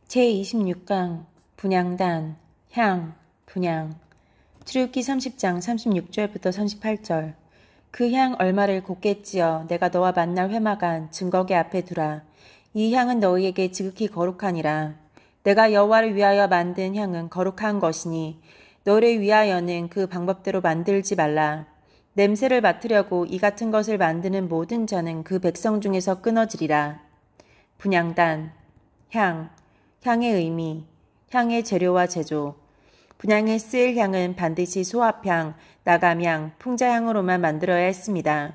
제26강 분향단 향 분향 출애굽기 30장 36절부터 38절 그 향 얼마를 곱게 찌어 내가 너와 만날 회막안 증거계 앞에 두라. 이 향은 너희에게 지극히 거룩하니라. 내가 여호와를 위하여 만든 향은 거룩한 것이니 너를 위하여는 그 방법대로 만들지 말라. 냄새를 맡으려고 이 같은 것을 만드는 모든 자는 그 백성 중에서 끊어지리라. 분향단 향 향의 의미, 향의 재료와 제조. 분향에 쓰일 향은 반드시 소합향, 나감향, 풍자향으로만 만들어야 했습니다.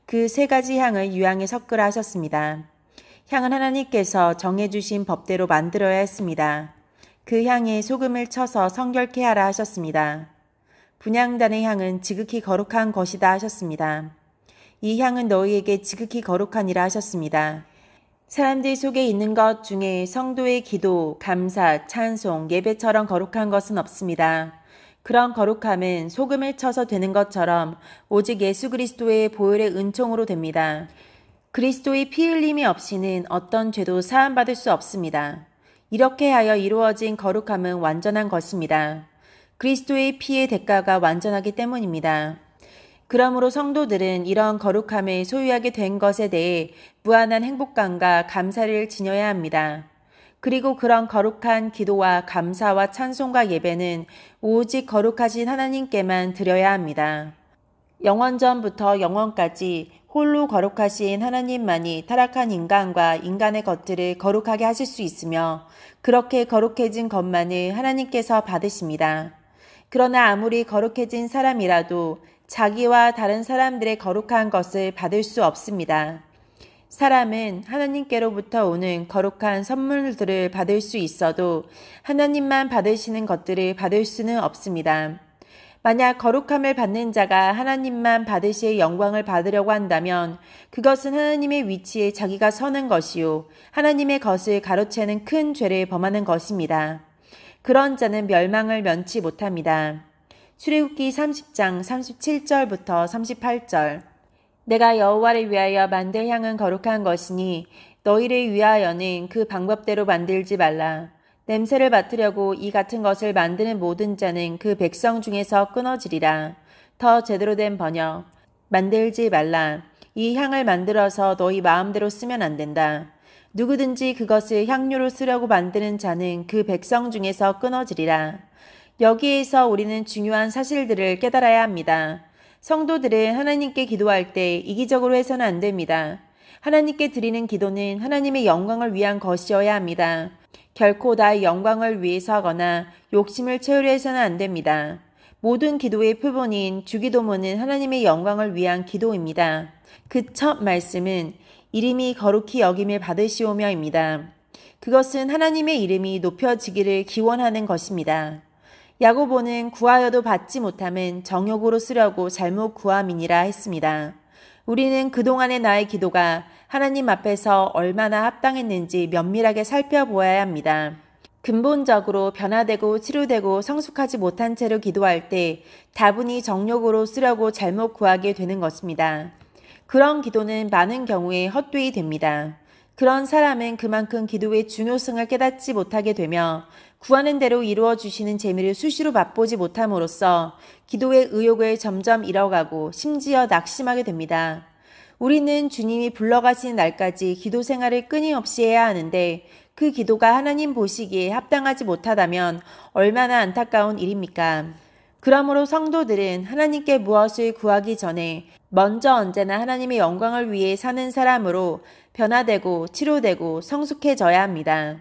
그 세 가지 향을 유향에 섞으라 하셨습니다. 향은 하나님께서 정해주신 법대로 만들어야 했습니다. 그 향에 소금을 쳐서 성결케 하라 하셨습니다. 분향단의 향은 지극히 거룩한 것이다 하셨습니다. 이 향은 너희에게 지극히 거룩하니라 하셨습니다. 사람들 속에 있는 것 중에 성도의 기도, 감사, 찬송, 예배처럼 거룩한 것은 없습니다. 그런 거룩함은 소금을 쳐서 되는 것처럼 오직 예수 그리스도의 보혈의 은총으로 됩니다. 그리스도의 피 흘림이 없이는 어떤 죄도 사함받을 수 없습니다. 이렇게 하여 이루어진 거룩함은 완전한 것입니다. 그리스도의 피의 대가가 완전하기 때문입니다. 그러므로 성도들은 이런 거룩함을 소유하게 된 것에 대해 무한한 행복감과 감사를 지녀야 합니다. 그리고 그런 거룩한 기도와 감사와 찬송과 예배는 오직 거룩하신 하나님께만 드려야 합니다. 영원전부터 영원까지 홀로 거룩하신 하나님만이 타락한 인간과 인간의 것들을 거룩하게 하실 수 있으며 그렇게 거룩해진 것만을 하나님께서 받으십니다. 그러나 아무리 거룩해진 사람이라도 자기와 다른 사람들의 거룩한 것을 받을 수 없습니다. 사람은 하나님께로부터 오는 거룩한 선물들을 받을 수 있어도 하나님만 받으시는 것들을 받을 수는 없습니다. 만약 거룩함을 받는 자가 하나님만 받으실 영광을 받으려고 한다면 그것은 하나님의 위치에 자기가 서는 것이요 하나님의 것을 가로채는 큰 죄를 범하는 것입니다. 그런 자는 멸망을 면치 못합니다. 출애굽기 30장 37절부터 38절 내가 여호와를 위하여 만들 향은 거룩한 것이니 너희를 위하여는 그 방법대로 만들지 말라. 냄새를 맡으려고 이 같은 것을 만드는 모든 자는 그 백성 중에서 끊어지리라. 더 제대로 된 번역 만들지 말라. 이 향을 만들어서 너희 마음대로 쓰면 안 된다. 누구든지 그것을 향료로 쓰려고 만드는 자는 그 백성 중에서 끊어지리라. 여기에서 우리는 중요한 사실들을 깨달아야 합니다. 성도들은 하나님께 기도할 때 이기적으로 해서는 안 됩니다. 하나님께 드리는 기도는 하나님의 영광을 위한 것이어야 합니다. 결코 나의 영광을 위해서 하거나 욕심을 채우려 해서는 안 됩니다. 모든 기도의 표본인 주기도문은 하나님의 영광을 위한 기도입니다. 그 첫 말씀은 이름이 거룩히 여김을 받으시오며입니다. 그것은 하나님의 이름이 높여지기를 기원하는 것입니다. 야고보는 구하여도 받지 못함은 정욕으로 쓰려고 잘못 구함이니라 했습니다. 우리는 그동안의 나의 기도가 하나님 앞에서 얼마나 합당했는지 면밀하게 살펴보아야 합니다. 근본적으로 변화되고 치료되고 성숙하지 못한 채로 기도할 때 다분히 정욕으로 쓰려고 잘못 구하게 되는 것입니다. 그런 기도는 많은 경우에 헛되이 됩니다. 그런 사람은 그만큼 기도의 중요성을 깨닫지 못하게 되며 구하는 대로 이루어 주시는 재미를 수시로 맛보지 못함으로써 기도의 의욕을 점점 잃어가고 심지어 낙심하게 됩니다. 우리는 주님이 불러가시는 날까지 기도 생활을 끊임없이 해야 하는데 그 기도가 하나님 보시기에 합당하지 못하다면 얼마나 안타까운 일입니까? 그러므로 성도들은 하나님께 무엇을 구하기 전에 먼저 언제나 하나님의 영광을 위해 사는 사람으로 변화되고 치료되고 성숙해져야 합니다.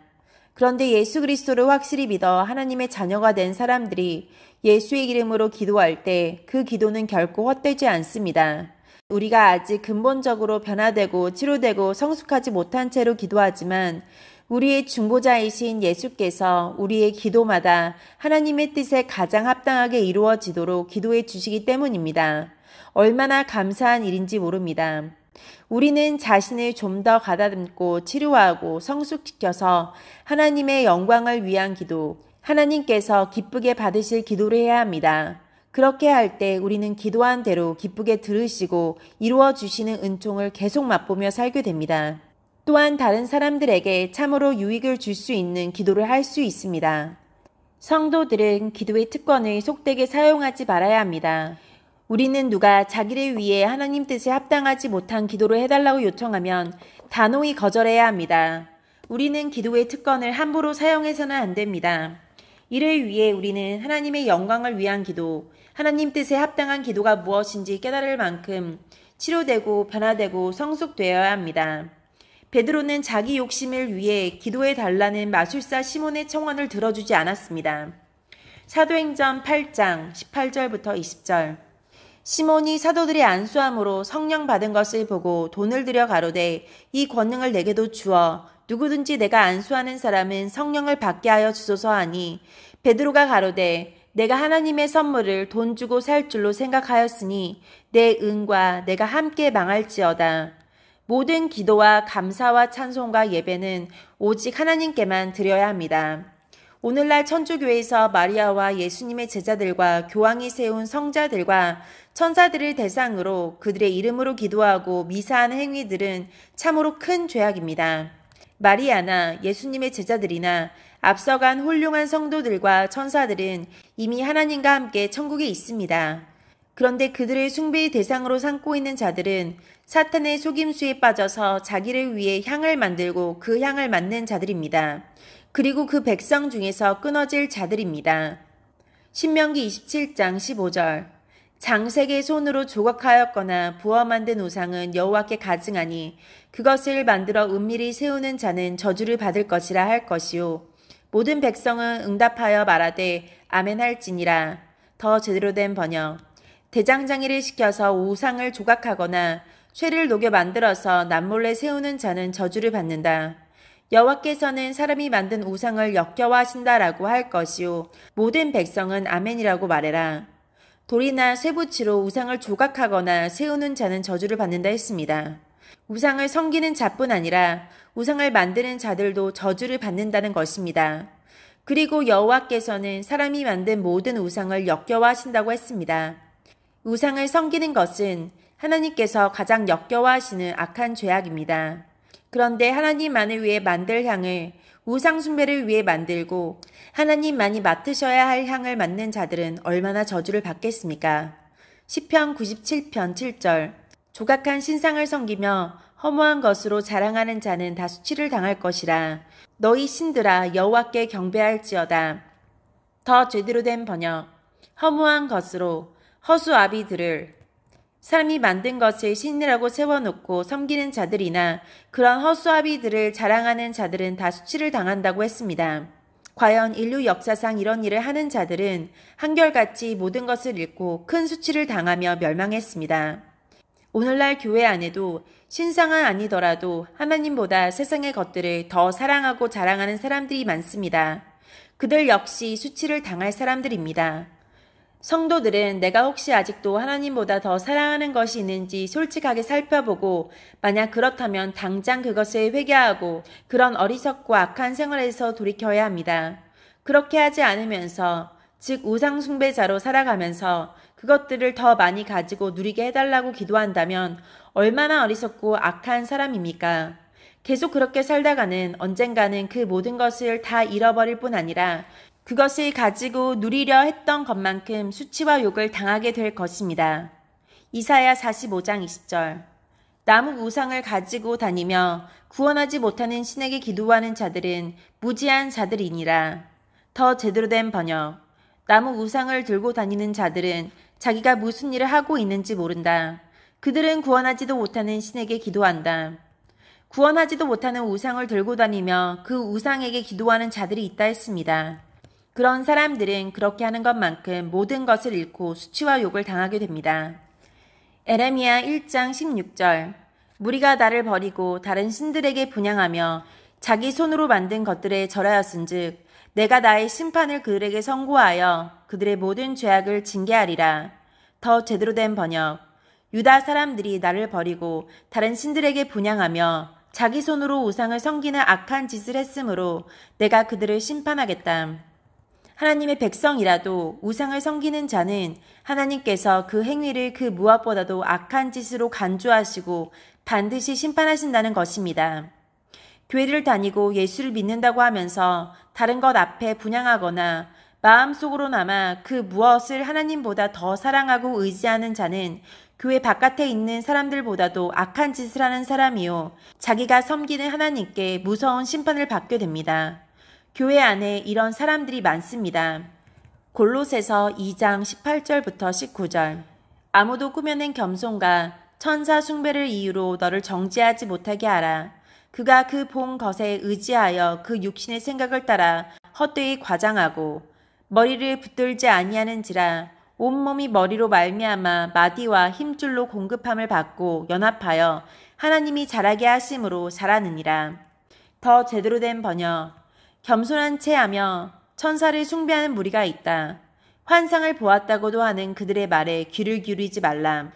그런데 예수 그리스도를 확실히 믿어 하나님의 자녀가 된 사람들이 예수의 이름으로 기도할 때 그 기도는 결코 헛되지 않습니다. 우리가 아직 근본적으로 변화되고 치료되고 성숙하지 못한 채로 기도하지만 우리의 중보자이신 예수께서 우리의 기도마다 하나님의 뜻에 가장 합당하게 이루어지도록 기도해 주시기 때문입니다. 얼마나 감사한 일인지 모릅니다. 우리는 자신을 좀 더 가다듬고 치료하고 성숙시켜서 하나님의 영광을 위한 기도, 하나님께서 기쁘게 받으실 기도를 해야 합니다. 그렇게 할 때 우리는 기도한 대로 기쁘게 들으시고 이루어 주시는 은총을 계속 맛보며 살게 됩니다. 또한 다른 사람들에게 참으로 유익을 줄 수 있는 기도를 할 수 있습니다. 성도들은 기도의 특권을 속되게 사용하지 말아야 합니다. 우리는 누가 자기를 위해 하나님 뜻에 합당하지 못한 기도를 해달라고 요청하면 단호히 거절해야 합니다. 우리는 기도의 특권을 함부로 사용해서는 안 됩니다. 이를 위해 우리는 하나님의 영광을 위한 기도, 하나님 뜻에 합당한 기도가 무엇인지 깨달을 만큼 치료되고 변화되고 성숙되어야 합니다. 베드로는 자기 욕심을 위해 기도해 달라는 마술사 시몬의 청원을 들어주지 않았습니다. 사도행전 8장 18절부터 20절. 시몬이 사도들이 안수함으로 성령 받은 것을 보고 돈을 들여 가로되 이 권능을 내게도 주어 누구든지 내가 안수하는 사람은 성령을 받게 하여 주소서 하니 베드로가 가로되 내가 하나님의 선물을 돈 주고 살 줄로 생각하였으니 내 은과 내가 함께 망할지어다. 모든 기도와 감사와 찬송과 예배는 오직 하나님께만 드려야 합니다. 오늘날 천주교에서 마리아와 예수님의 제자들과 교황이 세운 성자들과 천사들을 대상으로 그들의 이름으로 기도하고 미사하는 행위들은 참으로 큰 죄악입니다. 마리아나 예수님의 제자들이나 앞서간 훌륭한 성도들과 천사들은 이미 하나님과 함께 천국에 있습니다. 그런데 그들을 숭배의 대상으로 삼고 있는 자들은 사탄의 속임수에 빠져서 자기를 위해 향을 만들고 그 향을 맡는 자들입니다. 그리고 그 백성 중에서 끊어질 자들입니다. 신명기 27장 15절. 장색의 손으로 조각하였거나 부어 만든 우상은 여호와께 가증하니 그것을 만들어 은밀히 세우는 자는 저주를 받을 것이라 할 것이요. 모든 백성은 응답하여 말하되 아멘 할지니라. 더 제대로 된 번역. 대장장이를 시켜서 우상을 조각하거나 쇠를 녹여 만들어서 남몰래 세우는 자는 저주를 받는다. 여호와께서는 사람이 만든 우상을 역겨워하신다라고 할 것이요. 모든 백성은 아멘이라고 말해라. 돌이나 쇠붙이로 우상을 조각하거나 세우는 자는 저주를 받는다 했습니다. 우상을 섬기는 자뿐 아니라 우상을 만드는 자들도 저주를 받는다는 것입니다. 그리고 여호와께서는 사람이 만든 모든 우상을 역겨워하신다고 했습니다. 우상을 섬기는 것은 하나님께서 가장 역겨워하시는 악한 죄악입니다. 그런데 하나님만을 위해 만들 향을 우상 숭배를 위해 만들고 하나님만이 맡으셔야 할 향을 맡는 자들은 얼마나 저주를 받겠습니까? 시편 97편 7절. 조각한 신상을 섬기며 허무한 것으로 자랑하는 자는 다 수치를 당할 것이라. 너희 신들아 여호와께 경배할지어다. 더 제대로 된 번역. 허무한 것으로 허수아비들을 사람이 만든 것을 신이라고 세워놓고 섬기는 자들이나 그런 허수아비들을 자랑하는 자들은 다 수치를 당한다고 했습니다. 과연 인류 역사상 이런 일을 하는 자들은 한결같이 모든 것을 잃고 큰 수치를 당하며 멸망했습니다. 오늘날 교회 안에도 신상은 아니더라도 하나님보다 세상의 것들을 더 사랑하고 자랑하는 사람들이 많습니다. 그들 역시 수치를 당할 사람들입니다. 성도들은 내가 혹시 아직도 하나님보다 더 사랑하는 것이 있는지 솔직하게 살펴보고 만약 그렇다면 당장 그것을 회개하고 그런 어리석고 악한 생활에서 돌이켜야 합니다. 그렇게 하지 않으면서 즉 우상 숭배자로 살아가면서 그것들을 더 많이 가지고 누리게 해달라고 기도한다면 얼마나 어리석고 악한 사람입니까? 계속 그렇게 살다가는 언젠가는 그 모든 것을 다 잃어버릴 뿐 아니라 그것을 가지고 누리려 했던 것만큼 수치와 욕을 당하게 될 것입니다. 이사야 45장 20절. 나무 우상을 가지고 다니며 구원하지 못하는 신에게 기도하는 자들은 무지한 자들이니라. 더 제대로 된 번역. 나무 우상을 들고 다니는 자들은 자기가 무슨 일을 하고 있는지 모른다. 그들은 구원하지도 못하는 신에게 기도한다. 구원하지도 못하는 우상을 들고 다니며 그 우상에게 기도하는 자들이 있다 했습니다. 그런 사람들은 그렇게 하는 것만큼 모든 것을 잃고 수치와 욕을 당하게 됩니다. 에레미야 1장 16절. 무리가 나를 버리고 다른 신들에게 분향하며 자기 손으로 만든 것들에 절하였은즉 내가 나의 심판을 그들에게 선고하여 그들의 모든 죄악을 징계하리라. 더 제대로 된 번역. 유다 사람들이 나를 버리고 다른 신들에게 분향하며 자기 손으로 우상을 섬기는 악한 짓을 했으므로 내가 그들을 심판하겠다. 하나님의 백성이라도 우상을 섬기는 자는 하나님께서 그 행위를 그 무엇보다도 악한 짓으로 간주하시고 반드시 심판하신다는 것입니다. 교회를 다니고 예수를 믿는다고 하면서 다른 것 앞에 분향하거나 마음속으로나마 그 무엇을 하나님보다 더 사랑하고 의지하는 자는 교회 바깥에 있는 사람들보다도 악한 짓을 하는 사람이요, 자기가 섬기는 하나님께 무서운 심판을 받게 됩니다. 교회 안에 이런 사람들이 많습니다. 골로새서 2장 18절부터 19절. 아무도 꾸며낸 겸손과 천사 숭배를 이유로 너를 정죄하지 못하게 하라. 그가 그 본 것에 의지하여 그 육신의 생각을 따라 헛되이 과장하고 머리를 붙들지 아니하는지라. 온몸이 머리로 말미암아 마디와 힘줄로 공급함을 받고 연합하여 하나님이 자라게 하심으로 자라느니라. 더 제대로 된 번역. 겸손한 채 하며 천사를 숭배하는 무리가 있다. 환상을 보았다고도 하는 그들의 말에 귀를 기울이지 말라.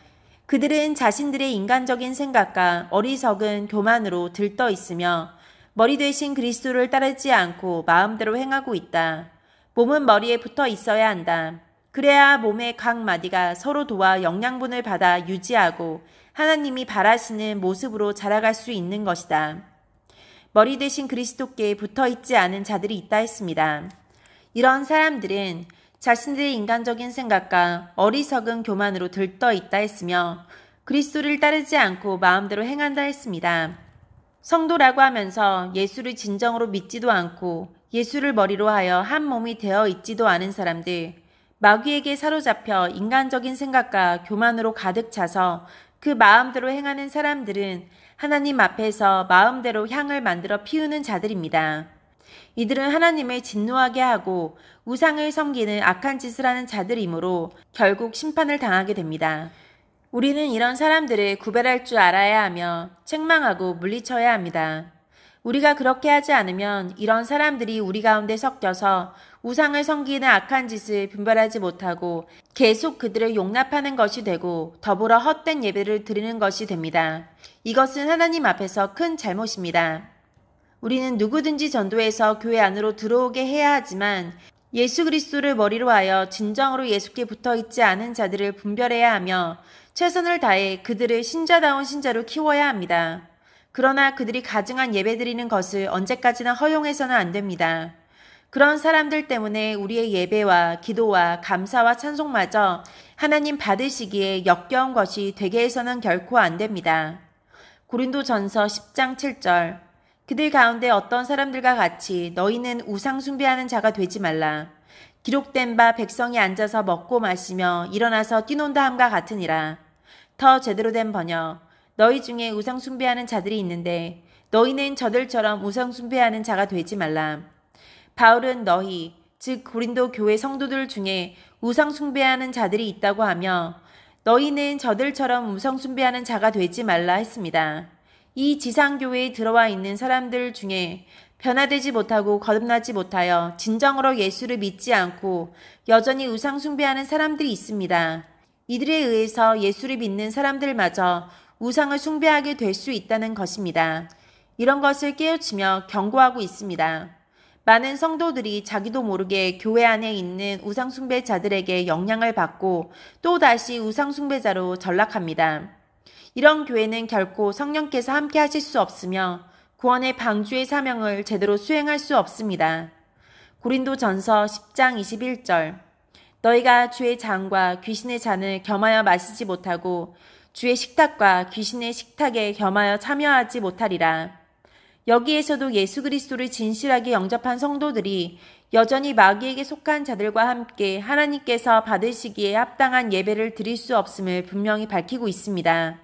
그들은 자신들의 인간적인 생각과 어리석은 교만으로 들떠 있으며 머리 되신 그리스도를 따르지 않고 마음대로 행하고 있다. 몸은 머리에 붙어 있어야 한다. 그래야 몸의 각 마디가 서로 도와 영양분을 받아 유지하고 하나님이 바라시는 모습으로 자라갈 수 있는 것이다. 머리 대신 그리스도께 붙어 있지 않은 자들이 있다 했습니다. 이런 사람들은 자신들의 인간적인 생각과 어리석은 교만으로 들떠 있다 했으며 그리스도를 따르지 않고 마음대로 행한다 했습니다. 성도라고 하면서 예수를 진정으로 믿지도 않고 예수를 머리로 하여 한 몸이 되어 있지도 않은 사람들, 마귀에게 사로잡혀 인간적인 생각과 교만으로 가득 차서 그 마음대로 행하는 사람들은 하나님 앞에서 마음대로 향을 만들어 피우는 자들입니다. 이들은 하나님을 진노하게 하고 우상을 섬기는 악한 짓을 하는 자들이므로 결국 심판을 당하게 됩니다. 우리는 이런 사람들을 구별할 줄 알아야 하며 책망하고 물리쳐야 합니다. 우리가 그렇게 하지 않으면 이런 사람들이 우리 가운데 섞여서 우상을 섬기는 악한 짓을 분별하지 못하고 계속 그들을 용납하는 것이 되고 더불어 헛된 예배를 드리는 것이 됩니다. 이것은 하나님 앞에서 큰 잘못입니다. 우리는 누구든지 전도해서 교회 안으로 들어오게 해야 하지만 예수 그리스도를 머리로 하여 진정으로 예수께 붙어 있지 않은 자들을 분별해야 하며 최선을 다해 그들을 신자다운 신자로 키워야 합니다. 그러나 그들이 가증한 예배드리는 것을 언제까지나 허용해서는 안 됩니다. 그런 사람들 때문에 우리의 예배와 기도와 감사와 찬송마저 하나님 받으시기에 역겨운 것이 되게 해서는 결코 안 됩니다. 고린도전서 10장 7절. 그들 가운데 어떤 사람들과 같이 너희는 우상 숭배하는 자가 되지 말라. 기록된 바 백성이 앉아서 먹고 마시며 일어나서 뛰논다 함과 같으니라. 더 제대로 된 번역. 너희 중에 우상 숭배하는 자들이 있는데 너희는 저들처럼 우상 숭배하는 자가 되지 말라. 바울은 너희, 즉 고린도 교회 성도들 중에 우상 숭배하는 자들이 있다고 하며 너희는 저들처럼 우상 숭배하는 자가 되지 말라 했습니다. 이 지상교회에 들어와 있는 사람들 중에 변화되지 못하고 거듭나지 못하여 진정으로 예수를 믿지 않고 여전히 우상 숭배하는 사람들이 있습니다. 이들에 의해서 예수를 믿는 사람들마저 우상을 숭배하게 될 수 있다는 것입니다. 이런 것을 깨우치며 경고하고 있습니다. 많은 성도들이 자기도 모르게 교회 안에 있는 우상 숭배자들에게 영향을 받고 또다시 우상 숭배자로 전락합니다. 이런 교회는 결코 성령께서 함께 하실 수 없으며 구원의 방주의 사명을 제대로 수행할 수 없습니다. 고린도전서 10장 21절. 너희가 주의 잔과 귀신의 잔을 겸하여 마시지 못하고 주의 식탁과 귀신의 식탁에 겸하여 참여하지 못하리라. 여기에서도 예수 그리스도를 진실하게 영접한 성도들이 여전히 마귀에게 속한 자들과 함께 하나님께서 받으시기에 합당한 예배를 드릴 수 없음을 분명히 밝히고 있습니다.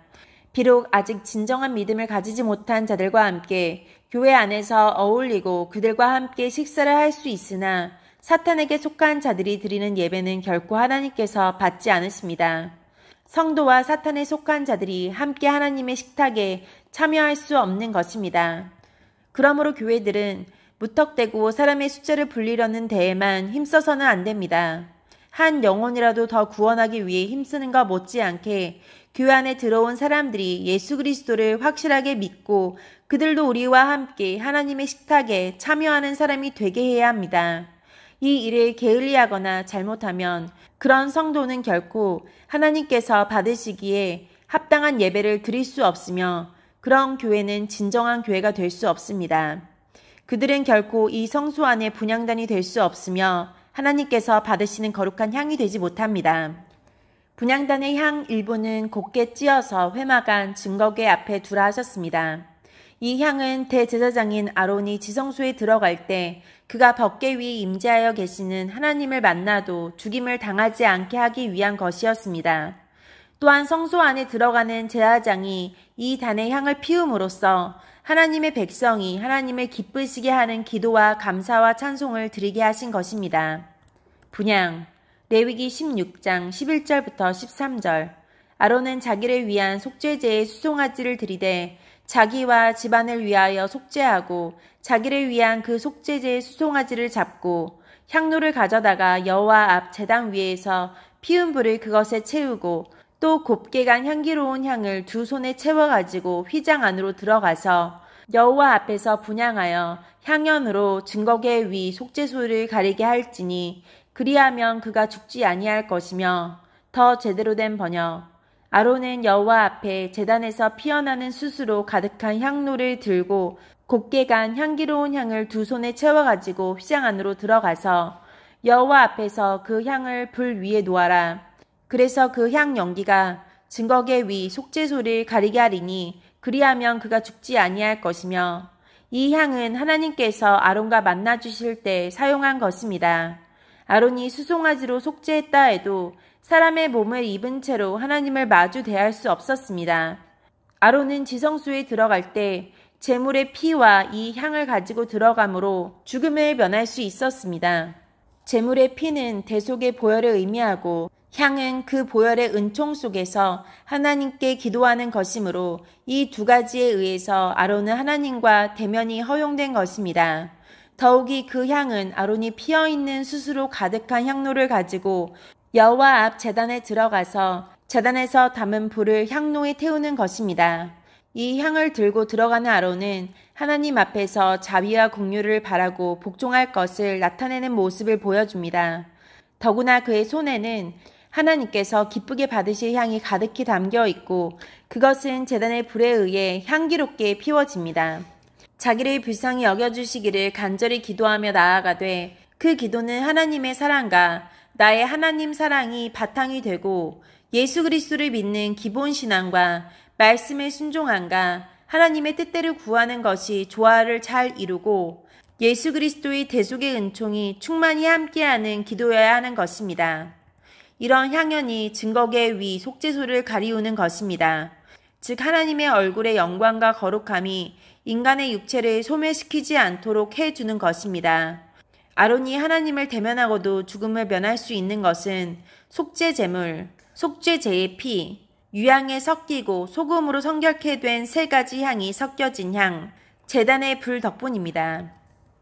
비록 아직 진정한 믿음을 가지지 못한 자들과 함께 교회 안에서 어울리고 그들과 함께 식사를 할 수 있으나 사탄에게 속한 자들이 드리는 예배는 결코 하나님께서 받지 않으십니다. 성도와 사탄에 속한 자들이 함께 하나님의 식탁에 참여할 수 없는 것입니다. 그러므로 교회들은 무턱대고 사람의 숫자를 불리려는 데에만 힘써서는 안 됩니다. 한 영혼이라도 더 구원하기 위해 힘쓰는 것 못지않게 교회 안에 들어온 사람들이 예수 그리스도를 확실하게 믿고 그들도 우리와 함께 하나님의 식탁에 참여하는 사람이 되게 해야 합니다. 이 일을 게을리하거나 잘못하면 그런 성도는 결코 하나님께서 받으시기에 합당한 예배를 드릴 수 없으며 그런 교회는 진정한 교회가 될 수 없습니다. 그들은 결코 이 성소 안의 분향단이 될 수 없으며 하나님께서 받으시는 거룩한 향이 되지 못합니다. 분향단의 향 일부는 곱게 찧어서 회막안 증거궤 앞에 두라 하셨습니다. 이 향은 대제사장인 아론이 지성소에 들어갈 때 그가 법궤 위에 임재하여 계시는 하나님을 만나도 죽임을 당하지 않게 하기 위한 것이었습니다. 또한 성소 안에 들어가는 제사장이 이 단의 향을 피움으로써 하나님의 백성이 하나님을 기쁘시게 하는 기도와 감사와 찬송을 드리게 하신 것입니다. 분향 레위기 16장 11절부터 13절 아론은 자기를 위한 속죄제에 수송아지를 드리되 자기와 집안을 위하여 속죄하고 자기를 위한 그 속죄제의 수송아지를 잡고 향로를 가져다가 여호와 앞 제단 위에서 피운 불을 그것에 채우고 또 곱게 간 향기로운 향을 두 손에 채워가지고 휘장 안으로 들어가서 여호와 앞에서 분향하여 향연으로 증거궤 위 속죄소를 가리게 할지니 그리하면 그가 죽지 아니할 것이며 더 제대로 된 번역 아론은 여호와 앞에 제단에서 피어나는 숯으로 가득한 향로를 들고 곱게 간 향기로운 향을 두 손에 채워가지고 휘장 안으로 들어가서 여호와 앞에서 그 향을 불 위에 놓아라. 그래서 그 향 연기가 증거궤 위 속죄소를 가리게 하리니 그리하면 그가 죽지 아니할 것이며 이 향은 하나님께서 아론과 만나 주실 때 사용한 것입니다. 아론이 수송아지로 속죄했다 해도 사람의 몸을 입은 채로 하나님을 마주 대할 수 없었습니다. 아론은 지성소에 들어갈 때 제물의 피와 이 향을 가지고 들어가므로 죽음을 면할 수 있었습니다. 제물의 피는 대속의 보혈을 의미하고 향은 그 보혈의 은총 속에서 하나님께 기도하는 것이므로 이 두 가지에 의해서 아론은 하나님과 대면이 허용된 것입니다. 더욱이 그 향은 아론이 피어있는 숯으로 가득한 향로를 가지고 여호와 앞 제단에 들어가서 제단에서 담은 불을 향로에 태우는 것입니다. 이 향을 들고 들어가는 아론은 하나님 앞에서 자비와 공유를 바라고 복종할 것을 나타내는 모습을 보여줍니다. 더구나 그의 손에는 하나님께서 기쁘게 받으실 향이 가득히 담겨 있고 그것은 제단의 불에 의해 향기롭게 피워집니다. 자기를 불쌍히 여겨주시기를 간절히 기도하며 나아가되 그 기도는 하나님의 사랑과 나의 하나님 사랑이 바탕이 되고 예수 그리스도를 믿는 기본 신앙과 말씀의 순종함과 하나님의 뜻대로 구하는 것이 조화를 잘 이루고 예수 그리스도의 대속의 은총이 충만히 함께하는 기도여야 하는 것입니다. 이런 향연이 증거궤 위 속죄소를 가리우는 것입니다. 즉 하나님의 얼굴의 영광과 거룩함이 인간의 육체를 소멸시키지 않도록 해주는 것입니다. 아론이 하나님을 대면하고도 죽음을 면할 수 있는 것은 속죄제물, 속죄제의 피, 유향에 섞이고 소금으로 성결케 된 세 가지 향이 섞여진 향, 제단의 불 덕분입니다.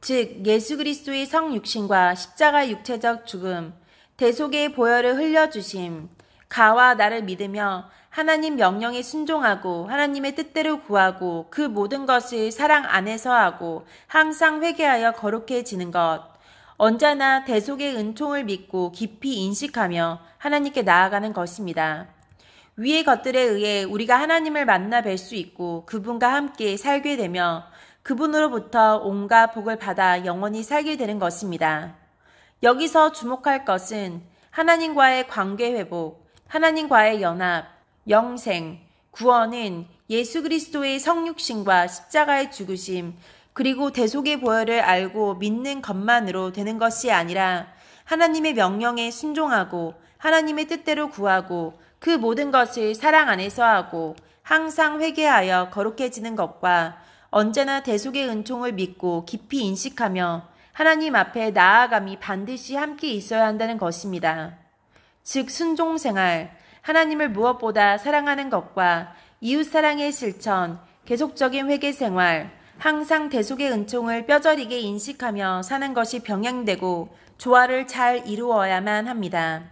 즉 예수 그리스도의 성육신과 십자가 육체적 죽음, 대속의 보혈을 흘려주심, 가와 나를 믿으며 하나님 명령에 순종하고 하나님의 뜻대로 구하고 그 모든 것을 사랑 안에서 하고 항상 회개하여 거룩해지는 것, 언제나 대속의 은총을 믿고 깊이 인식하며 하나님께 나아가는 것입니다. 위의 것들에 의해 우리가 하나님을 만나 뵐 수 있고 그분과 함께 살게 되며 그분으로부터 온갖 복을 받아 영원히 살게 되는 것입니다. 여기서 주목할 것은 하나님과의 관계 회복, 하나님과의 연합, 영생, 구원은 예수 그리스도의 성육신과 십자가의 죽으심, 그리고 대속의 보혈을 알고 믿는 것만으로 되는 것이 아니라 하나님의 명령에 순종하고 하나님의 뜻대로 구하고 그 모든 것을 사랑 안에서 하고 항상 회개하여 거룩해지는 것과 언제나 대속의 은총을 믿고 깊이 인식하며 하나님 앞에 나아감이 반드시 함께 있어야 한다는 것입니다. 즉 순종생활, 하나님을 무엇보다 사랑하는 것과 이웃사랑의 실천, 계속적인 회개생활, 항상 대속의 은총을 뼈저리게 인식하며 사는 것이 병행되고 조화를 잘 이루어야만 합니다.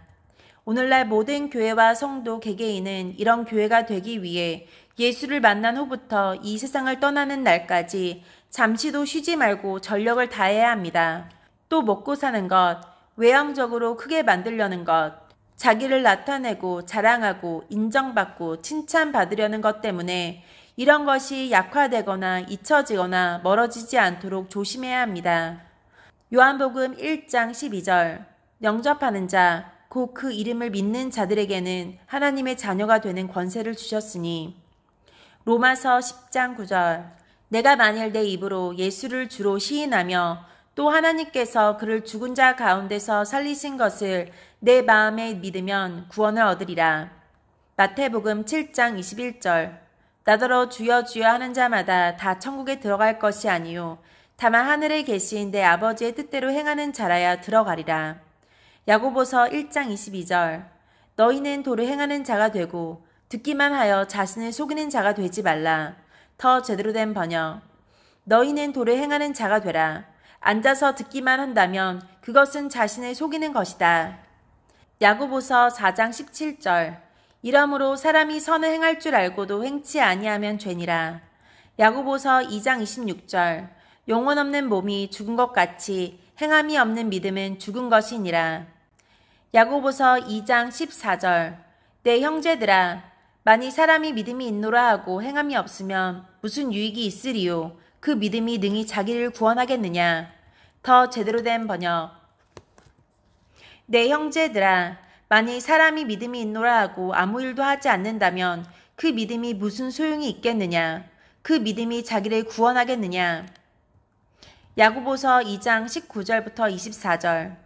오늘날 모든 교회와 성도 개개인은 이런 교회가 되기 위해 예수를 만난 후부터 이 세상을 떠나는 날까지 잠시도 쉬지 말고 전력을 다해야 합니다. 또 먹고 사는 것, 외형적으로 크게 만들려는 것, 자기를 나타내고 자랑하고 인정받고 칭찬받으려는 것 때문에 이런 것이 약화되거나 잊혀지거나 멀어지지 않도록 조심해야 합니다. 요한복음 1장 12절 영접하는 자, 곧 그 이름을 믿는 자들에게는 하나님의 자녀가 되는 권세를 주셨으니 로마서 10장 9절 내가 만일 내 입으로 예수를 주로 시인하며 또 하나님께서 그를 죽은 자 가운데서 살리신 것을 내 마음에 믿으면 구원을 얻으리라. 마태복음 7장 21절 나더러 주여 주여 하는 자마다 다 천국에 들어갈 것이 아니요 다만 하늘에 계신 내 아버지의 뜻대로 행하는 자라야 들어가리라. 야고보서 1장 22절 너희는 도를 행하는 자가 되고 듣기만 하여 자신을 속이는 자가 되지 말라. 더 제대로 된 번역 너희는 도를 행하는 자가 되라. 앉아서 듣기만 한다면 그것은 자신을 속이는 것이다. 야고보서 4장 17절 이러므로 사람이 선을 행할 줄 알고도 행치 아니하면 죄니라. 야고보서 2장 26절 영혼 없는 몸이 죽은 것 같이 행함이 없는 믿음은 죽은 것이니라. 야고보서 2장 14절 내 형제들아 만일 사람이 믿음이 있노라 하고 행함이 없으면 무슨 유익이 있으리요. 그 믿음이 능히 자기를 구원하겠느냐. 더 제대로 된 번역 내 형제들아 만일 사람이 믿음이 있노라 하고 아무 일도 하지 않는다면 그 믿음이 무슨 소용이 있겠느냐. 그 믿음이 자기를 구원하겠느냐. 야고보서 2장 19절부터 24절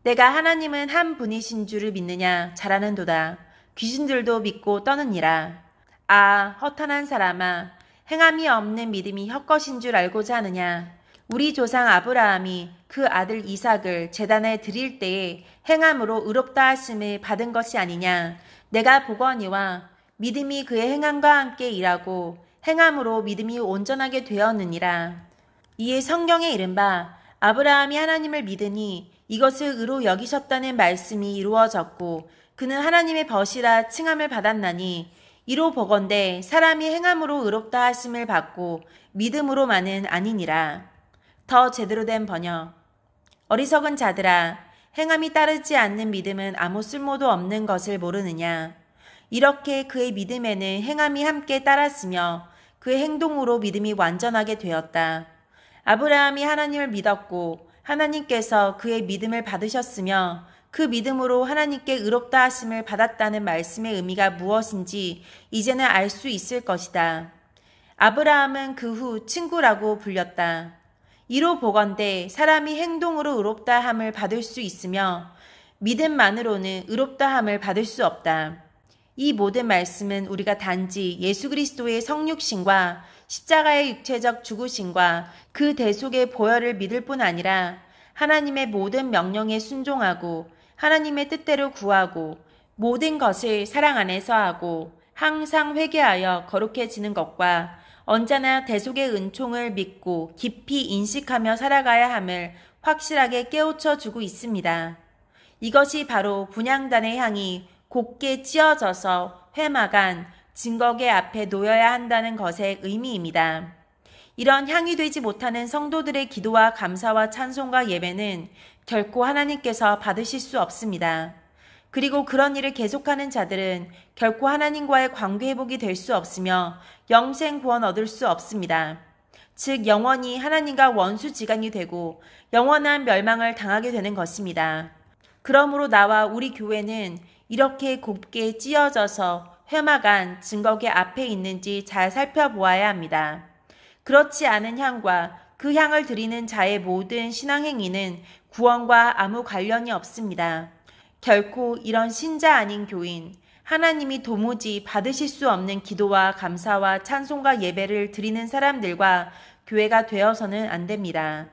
내가 하나님은 한 분이신 줄을 믿느냐 잘하는도다. 귀신들도 믿고 떠느니라. 아 허탄한 사람아 행함이 없는 믿음이 헛것인 줄 알고자 하느냐. 우리 조상 아브라함이 그 아들 이삭을 제단에 드릴 때에 행함으로 의롭다 하심을 받은 것이 아니냐. 내가 보거니와 믿음이 그의 행함과 함께 일하고 행함으로 믿음이 온전하게 되었느니라. 이에 성경에 이른바 아브라함이 하나님을 믿으니 이것을 의로 여기셨다는 말씀이 이루어졌고 그는 하나님의 벗이라 칭함을 받았나니 이로 보건대 사람이 행함으로 의롭다 하심을 받고 믿음으로만은 아니니라. 더 제대로 된 번역 어리석은 자들아 행함이 따르지 않는 믿음은 아무 쓸모도 없는 것을 모르느냐. 이렇게 그의 믿음에는 행함이 함께 따랐으며 그의 행동으로 믿음이 완전하게 되었다. 아브라함이 하나님을 믿었고 하나님께서 그의 믿음을 받으셨으며 그 믿음으로 하나님께 의롭다 하심을 받았다는 말씀의 의미가 무엇인지 이제는 알 수 있을 것이다. 아브라함은 그 후 친구라고 불렸다. 이로 보건대 사람이 행동으로 의롭다 함을 받을 수 있으며 믿음만으로는 의롭다 함을 받을 수 없다. 이 모든 말씀은 우리가 단지 예수 그리스도의 성육신과 십자가의 육체적 죽으심과 그 대속의 보혈을 믿을 뿐 아니라 하나님의 모든 명령에 순종하고 하나님의 뜻대로 구하고 모든 것을 사랑 안에서 하고 항상 회개하여 거룩해지는 것과 언제나 대속의 은총을 믿고 깊이 인식하며 살아가야 함을 확실하게 깨우쳐 주고 있습니다. 이것이 바로 분향단의 향이 곱게 찧어져서 회막안 증거계 앞에 놓여야 한다는 것의 의미입니다. 이런 향이 되지 못하는 성도들의 기도와 감사와 찬송과 예배는 결코 하나님께서 받으실 수 없습니다. 그리고 그런 일을 계속하는 자들은 결코 하나님과의 관계 회복이 될 수 없으며 영생 구원 얻을 수 없습니다. 즉 영원히 하나님과 원수지간이 되고 영원한 멸망을 당하게 되는 것입니다. 그러므로 나와 우리 교회는 이렇게 곱게 찧어져서 회막안 증거계 앞에 있는지 잘 살펴보아야 합니다. 그렇지 않은 향과 그 향을 드리는 자의 모든 신앙행위는 구원과 아무 관련이 없습니다. 결코 이런 신자 아닌 교인, 하나님이 도무지 받으실 수 없는 기도와 감사와 찬송과 예배를 드리는 사람들과 교회가 되어서는 안 됩니다.